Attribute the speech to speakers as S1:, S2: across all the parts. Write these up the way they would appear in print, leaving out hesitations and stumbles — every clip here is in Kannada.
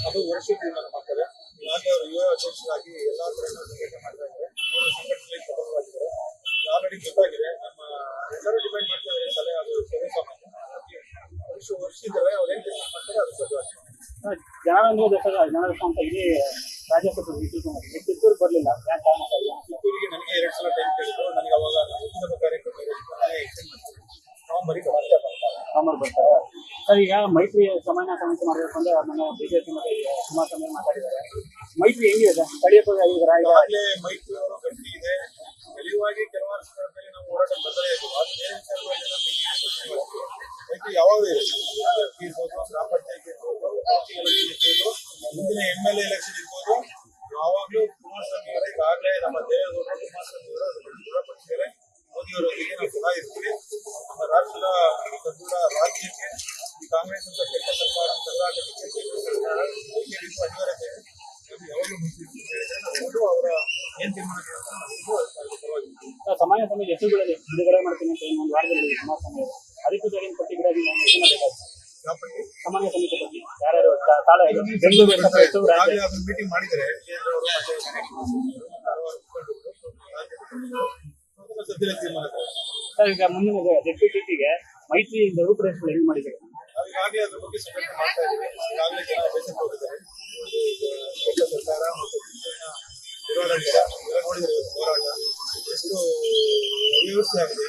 S1: ಅದು ವರ್ಷ ತೀರ್ಮಾನ ಮಾಡ್ತಾರೆ. ಈಗಾಗಲೇ ಅವರು ಯುವ ಅಧ್ಯಕ್ಷರಾಗಿ ಎಲ್ಲಾ ಕಡೆ ಸಂಘಟನೆ ಮಾಡ್ತಾ ಇದ್ದಾರೆ. ಅವರು ಸಂಘಟನೆಯಲ್ಲಿ ತೊಡಗಿದ್ದಾರೆ. ಆಲ್ರೆಡಿ ಗೊತ್ತಾಗಿದೆ. ನಮ್ಮ ಎಲ್ಲರೂ ಡಿಪೆಂಡ್ ಮಾಡ್ತಾ ಇದ್ದಾರೆ. ಸಲಹೆ ಅದು ಸರ್ವಸಾಮಾನ್ಯ ವರ್ಷ ಇದ್ದಾರೆ. ಅವ್ರು ಏನ್ ತೀರ್ಮಾನ ಮಾಡ್ತಾರೆ ಅದು ಸದ್ಯವಾಗಿ
S2: ಜನರ ಅಂತ ಇಡೀ ರಾಜ್ಯಸಭೆ ಕಿತ್ತೂರು ಬರಲಿಲ್ಲ.
S1: ಕಿತ್ತೂರಿಗೆ ನನಗೆ 2 ಸಲ ಟೈಮ್ ಕೇಳಿದ್ರು. ನನಗೆ ಅವಾಗ ಉದ್ಯಮ ಕಾರ್ಯಕ್ರಮ
S2: ನವಂಬರ್ ಬರ್ತಾರೆ ಸರ್. ಈಗ ಮೈತ್ರಿ ಸಮನ್ವಯ ಸಮಿತಿ ಮಾಡಬೇಕು ಅಂದ್ರೆ ನನ್ನ ಬಿಜೆಪಿ ಮತ್ತೆ ಕುಮಾರಸ್ವಾಮಿ ಮಾತಾಡಿದ್ದಾರೆ. ಮೈತ್ರಿ ಹೆಂಗಿದೆ ಸ್ಥಳೀಯ
S1: ಈಗಾಗಲೇ ಮೈತ್ರಿ ಅವರು ಗಟ್ಟಿ ಇದೆ. ನಿಜವಾಗಿ ಕೆಲವಾರು ಸ್ಥಳದಲ್ಲಿ ನಾವು ಹೋರಾಟ ಬರ್ತಾ ಇದ್ದೀವಿ. ಮೈತ್ರಿ ಯಾವಾಗ ಇರ್ಬೋದು, ಗ್ರಾಮ ಪಂಚಾಯತ್ ಇರ್ಬೋದು, ಇರ್ಬೋದು, ಮುಂದಿನ MLA ಎಲೆಕ್ಷನ್ ಇರ್ಬೋದು, ಯಾವಾಗಲೂ ಕುಮಾರಸ್ವಾಮಿ ಅವರ ಈಗಾಗಲೇ ನಮ್ಮ ದೇವೇಗೌಡರು ಕುಮಾರಸ್ವಾಮಿ ಅವರು ದೃಢಪಡಿಸಿದ್ದಾರೆ. ಮೋದಿಯವರೊಂದಿಗೆ ನಾವು ಸದಾ ಇರ್ತೀವಿ. ನಮ್ಮ ರಾಷ್ಟ್ರದ ಸದೃಢ ರಾಜ್ಯಕ್ಕೆ ಈ ಕಾಂಗ್ರೆಸ್ ಅಂತ ಕೆಟ್ಟ ಸರ್ಕಾರ ತಳ್ಳಾಟಕ್ಕೆ ಸರ್ಕಾರ ಅನಿವಾರ್ಯತೆ ಯಾವಾಗಲೂ ಮುಂಚೆ ಅವರ ಏನ್ ತೀರ್ಮಾನ
S2: ಸಮಾಜ ಸಮಿತಿ ಹೆಸರುಗಳಲ್ಲಿ ಬಿಡುಗಡೆ ಮಾಡ್ತೀನಿ ಅಂತ ಒಂದು ವಾರದಲ್ಲಿ ಕುಮಾರಸ್ವಾಮಿ ಅಧಿಕೃತವಾಗಿ ಪಟ್ಟಿ ಬಿಡೋದು ಸಮಾಜ ಸಮಿತಿ ಪಟ್ಟಿ ಯಾರ್ಯಾರು
S1: ಮೀಟಿಂಗ್ ಮಾಡಿದರೆ ತೀರ್ಮಾನ
S2: ಸರ್. ಈಗ ಮುಂದಿನ ZPTಗೆ ಮೈತ್ರಿ ರೂಪುರೇಷೆಗಳು ಹೆಂಗ್ ಮಾಡಿದ್ದಾರೆ?
S1: ಈಗಾಗಲೇ ಅದ್ರ ಬಗ್ಗೆ ಸಂಘಟನೆ ಮಾಡ್ತಾ ಇದ್ದೀವಿ. ಈಗಾಗಲೇ ಜನ ಬೇಸತ್ತು ಹೋಗಿದ್ದಾರೆ. ಸರ್ಕಾರ ಮತ್ತು ಹೋರಾಟ ನೋಡಿದರೆ ಹೋರಾಟ ಎಷ್ಟು ಅವ್ಯವಸ್ಥೆ ಆಗಿದೆ.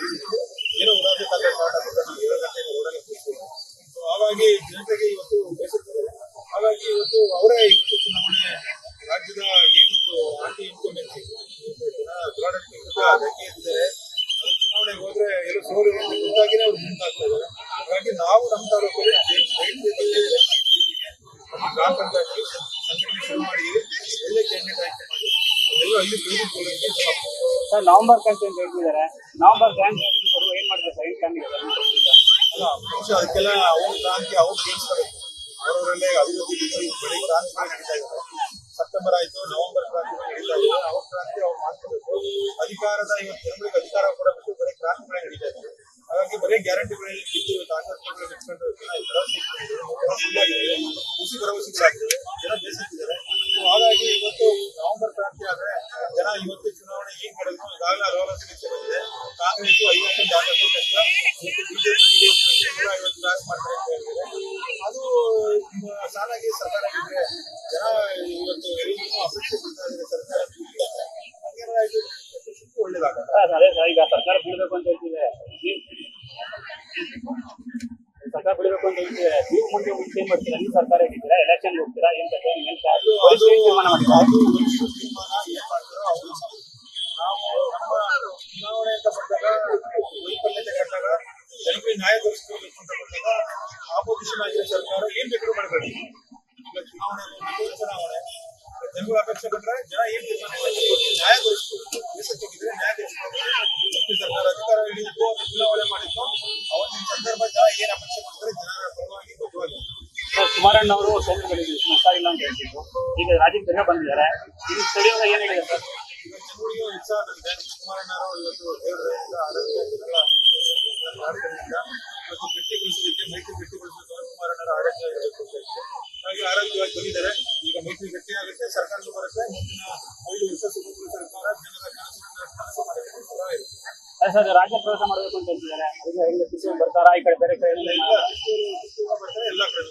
S1: ಏನೋ ಉದಾಹರಣೆ ಕಾಲ ಸ್ಟಾರ್ಟ್ ಆಗುತ್ತೆ. ನಾವು 7 ಗಂಟೆಗೆ ರೋಡಲ್ಲಿ ಕೂರ್ತೀವಿ. ಹಾಗಾಗಿ ಜನತೆಗೆ ಇವತ್ತು ಬೇಸತ್ತಿದ್ದಾರೆ. ಹಾಗಾಗಿ ಇವತ್ತು ಅವರೇ ಇವತ್ತು ಚುನಾವಣೆ ರಾಜ್ಯದ ಏನು ಆಂಟಿ ಇನ್ಕಮೆನ್ಸಿ ಹೋರಾಟಕ್ಕೆ ಅದಕ್ಕೆ ಇದ್ದಾರೆ. ಅದು ಚುನಾವಣೆಗೆ ಹೋದ್ರೆ ಎಲ್ಲ ಸೋಲು ಗೊತ್ತಾಗಿನೇ ಅವ್ರು ಮುಂದಾಗ್ತಾ ಇದ್ದಾರೆ. ಹಾಗಾಗಿ ನಾವು ನಮ್ಮ ತಾಲೂಕಲ್ಲಿ ನಮ್ಮ ಗ್ರಾಮ ಪಂಚಾಯತ್ ಸಂಘಟನೆ ಶುರು ಮಾಡಿದ್ದೀವಿ. ಒಳ್ಳೆ ಕ್ಯಾಂಡಿಡೇಟ್ ಆಯ್ಕೆ ಮಾಡಿ ಅದೆಲ್ಲ ಅಲ್ಲಿ ತಿಳಿದುಕೊಳ್ಳೋಕೆ
S2: ಸರ್. ನವೆಂಬರ್ ಕ್ಯಾಂಪೇನ್ ಹೇಳ್ತಿದ್ದಾರೆ. ನವೆಂಬರ್ ಕ್ಯಾಂಪೇನ್ ಏನ್ ಮಾಡ್ತಾರೆ
S1: ಅಲ್ಲ ಪಕ್ಷ ಅದಕ್ಕೆಲ್ಲ ಅವ್ರ ಕ್ರಾಂತಿ ಅವ್ರು ಗೆಲ್ಸ್ಕೋಬೇಕು. ಅವರವರಲ್ಲೇ ಅಭಿವೃದ್ಧಿ ಬರೀ ಕ್ರಾಂತಿಗಳು ನಡೀತಾ ಇದ್ದಾರೆ. ಸೆಪ್ಟೆಂಬರ್ ಆಯ್ತು, ನವೆಂಬರ್ ಕ್ರಾಂತಿಗಳು ನಡೀತಾ ಇದೆ. ಅವ್ರ ಕ್ರಾಂತಿ ಅವ್ರು ಮಾಡ್ಕೋಬೇಕು. ಅಧಿಕಾರದ ಇವತ್ತು ಜನಗಳಿಗೆ ಅಧಿಕಾರ ಕೊಡಬೇಕು. ಬರೀ ಕ್ರಾಂತಿಗಳೇ ನಡೀತಾ ಇದೆ. ಹಾಗಾಗಿ ಬರೀ ಗ್ಯಾರಂಟಿಗಳಲ್ಲಿ ಇಟ್ಕೊಂಡು ಹುಸಿ ಭರವಸೆಗಳಾಗ್ತದೆ. ಜನ ಬೇಸತ್ತಿದ್ದಾರೆ. ಹಾಗಾಗಿ ಇವತ್ತು ನವೆಂಬರ್ ಕ್ರಾಂತಿ ಆದ್ರೆ ಜನ ಇವತ್ತು ಚುನಾವಣೆ ಏನ್ ಮಾಡಿದ್ರು ಈಗಾಗಲೇ 60 ಸಮೀಕ್ಷೆ ಬಂದಿದೆ. ಕಾಂಗ್ರೆಸ್ 50 ಜಾಗಕ್ಕೂ ಕಷ್ಟ. ಇವತ್ತು ಬಿಜೆಪಿ 150 ಜಾಗ ಮಾಡ್ತಾರೆ ಅಂತ ಹೇಳಿದ್ದಾರೆ. ಅದು ಸಾಲಾಗಿ ಸರ್ಕಾರ ಇದ್ರೆ ಜನ ಇವತ್ತು ಎಲ್ಲರಿಗೂ ಅಪೇಕ್ಷೆ ಪಡ್ತಾ ಇದ್ದಾರೆ. ಸರ್ಕಾರ ಒಳ್ಳೇದಾಗಲ್ಲ.
S2: ಈಗ ಸರ್ಕಾರ ಬಿಡಬೇಕು ಅಂತ ಹೇಳ್ತಿದೆ. ಸರ್ಕಾರ ಬಿಡಬೇಕು ಅಂತ ಹೇಳ್ತಿದೆ. ನೀವು ಮುಂದೆ ಏನ್ ಮಾಡ್ತೀರಾ? ನೀವು ಸರ್ಕಾರ ಇದ್ದೀರಾ, ಎಲೆಕ್ಷನ್ ಹೋಗ್ತೀರಾ? ಏನ್ ತೀರ್ಮಾನ
S1: ಏನ್ ಮಾಡ್ತಾರೋ ಅವರು ನಾವು ನಮ್ಮ ಚುನಾವಣೆ ಅಂತ ಬಂದಾಗ ವೈಫಲ್ಯತೆ ಕಂಡಾಗ ಜನರಿಗೆ ನ್ಯಾಯ ದೊರಕಿಸಬೇಕು ಅಂತ ಬಂದಾಗ ಆಪೋಸಿಷನ್ ಆಗಿರೋ ಸರ್ಕಾರ ಏನ್ ಬೇಕಾದ್ರೂ ಮಾಡಬೇಕು. ಈಗ ಚುನಾವಣೆ ಜನಗಳ ಅಪೇಕ್ಷೆ ಬಂದ್ರೆ ಜನ ಏನ್ ನ್ಯಾಯ ದೊರಕಿಸಬೇಕು. ಬೇಸತ್ತಿದ್ರೆ ನ್ಯಾಯ ದೊರಕಿಸಬೇಕು. ಸರ್ಕಾರ ಅಧಿಕಾರ ಹಿಡಿದಿತ್ತು, ಚುನಾವಣೆ ಮಾಡಿತ್ತು. ಅವತ್ತಿನ ಸಂದರ್ಭ ಜನ ಏನ್ ಅಪೇಕ್ಷೆ ಮಾಡ್ತಾರೆ ಜನರ ಪರವಾಗಿ ಬದ್ಧವಾಗಿ.
S2: ಕುಮಾರಣ್ಣ ಅವರು ನಷ್ಟ ಇಲ್ಲ ಅಂತ ಹೇಳ್ತಿದ್ರು. ಈಗ ರಾಜ್ಯಕ್ಕೆ ಬಂದಿದ್ದಾರೆ. ಇದು ಸ್ಥಳೀಯ ಏನ್ ಹೇಳಿದೆ ಸರ್?
S1: ಈಗ ಜನಗಳಿಗೆ ಉತ್ಸಾಹ ಬಂದಿದೆ. ಕುಮಾರಣ್ಣ ಅವರು ಇವತ್ತು ದೇವರಿಂದ ಆರೋಗ್ಯ ಮತ್ತು ಗಟ್ಟಿಗೊಳಿಸಲಿಕ್ಕೆ ಮೈತ್ರಿ ಗಟ್ಟಿಗೊಳಿಸಬೇಕು. ಕುಮಾರಣ್ಣರ ಆರೋಗ್ಯ ಹಾಗೆ ಆರೋಗ್ಯವಾಗಿ ಬಂದಿದ್ದಾರೆ. ಈಗ ಮೈತ್ರಿ ಗಟ್ಟಿಯಾಗುತ್ತೆ, ಸರ್ಕಾರಕ್ಕೂ ಬರುತ್ತೆ. ಮುಂದಿನ 5 ವರ್ಷ ಸುಭದ್ರ ಸರ್ಕಾರ ಜನರ ಕನಸು ಮಾಡಬೇಕು ಇರುತ್ತೆ.
S2: ಸರ್, ರಾಜ್ಯ ಪ್ರವಾಸ ಮಾಡಬೇಕು ಅಂತ ಹೇಳ್ತಿದ್ದಾರೆ. ಅದಕ್ಕೆ ಕಿತ್ತೂರು ಬರ್ತಾರಾ? ಈ ಕಡೆ ಬೇರೆ ಕಡೆ
S1: ಬರ್ತಾರೆ. ಎಲ್ಲ ಕಡೆ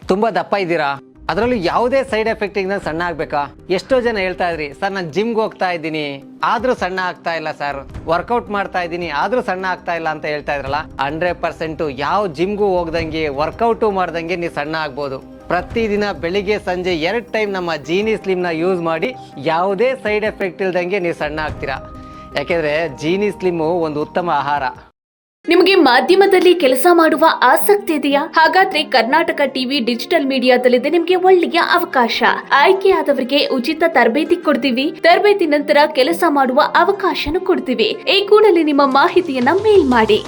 S3: ತುಂಬ ದಪ್ಪ ಇದ್ದೀರಾ? ಅದರಲ್ಲೂ ಯಾವುದೇ ಸೈಡ್ ಎಫೆಕ್ಟ್ ಇಂದ ಸಣ್ಣ ಆಗಬೇಕಾ? ಎಷ್ಟೋ ಜನ ಹೇಳ್ತಾ ಇದ್ರಿ, ಸರ್ ನಾನು ಜಿಮ್ಗೆ ಹೋಗ್ತಾ ಇದ್ದೀನಿ ಆದರೂ ಸಣ್ಣ ಆಗ್ತಾ ಇಲ್ಲ ಸರ್, ವರ್ಕೌಟ್ ಮಾಡ್ತಾ ಇದ್ದೀನಿ ಆದರೂ ಸಣ್ಣ ಆಗ್ತಾ ಇಲ್ಲ ಅಂತ ಹೇಳ್ತಾ ಇದ್ರಲ್ಲ. 100% ಯಾವ ಜಿಮ್ಗೂ ಹೋಗ್ದಂಗೆ ವರ್ಕೌಟು ಮಾಡ್ದಂಗೆ ನೀವು ಸಣ್ಣ ಆಗ್ಬೋದು. ಪ್ರತಿದಿನ ಬೆಳಿಗ್ಗೆ ಸಂಜೆ 2 ಟೈಮ್ ನಮ್ಮ ಜೀನಿ ಸ್ಲಿಮ್ನ ಯೂಸ್ ಮಾಡಿ ಯಾವುದೇ ಸೈಡ್ ಎಫೆಕ್ಟ್ ಇಲ್ದಂಗೆ ನೀವು ಸಣ್ಣ ಆಗ್ತೀರಾ. ಯಾಕೆಂದರೆ ಜೀನಿ ಸ್ಲಿಮ್ಮು ಒಂದು ಉತ್ತಮ ಆಹಾರ.
S4: ನಿಮಗೆ ಮಾಧ್ಯಮದಲ್ಲಿ ಕೆಲಸ ಮಾಡುವ ಆಸಕ್ತಿ ಇದೆಯಾ? ಹಾಗಾದ್ರೆ ಕರ್ನಾಟಕ ಟಿವಿ ಡಿಜಿಟಲ್ ಮೀಡಿಯಾದಲ್ಲಿದೆ ನಿಮಗೆ ಒಳ್ಳೆಯ ಅವಕಾಶ. ಆಯ್ಕೆಯಾದವರಿಗೆ ಉಚಿತ ತರಬೇತಿ ಕೊಡ್ತೀವಿ. ತರಬೇತಿ ನಂತರ ಕೆಲಸ ಮಾಡುವ ಅವಕಾಶನೂ ಕೊಡ್ತೀವಿ. ಈ ಕೂಡಲೇ ನಿಮ್ಮ ಮಾಹಿತಿಯನ್ನ ಮೇಲ್ ಮಾಡಿ.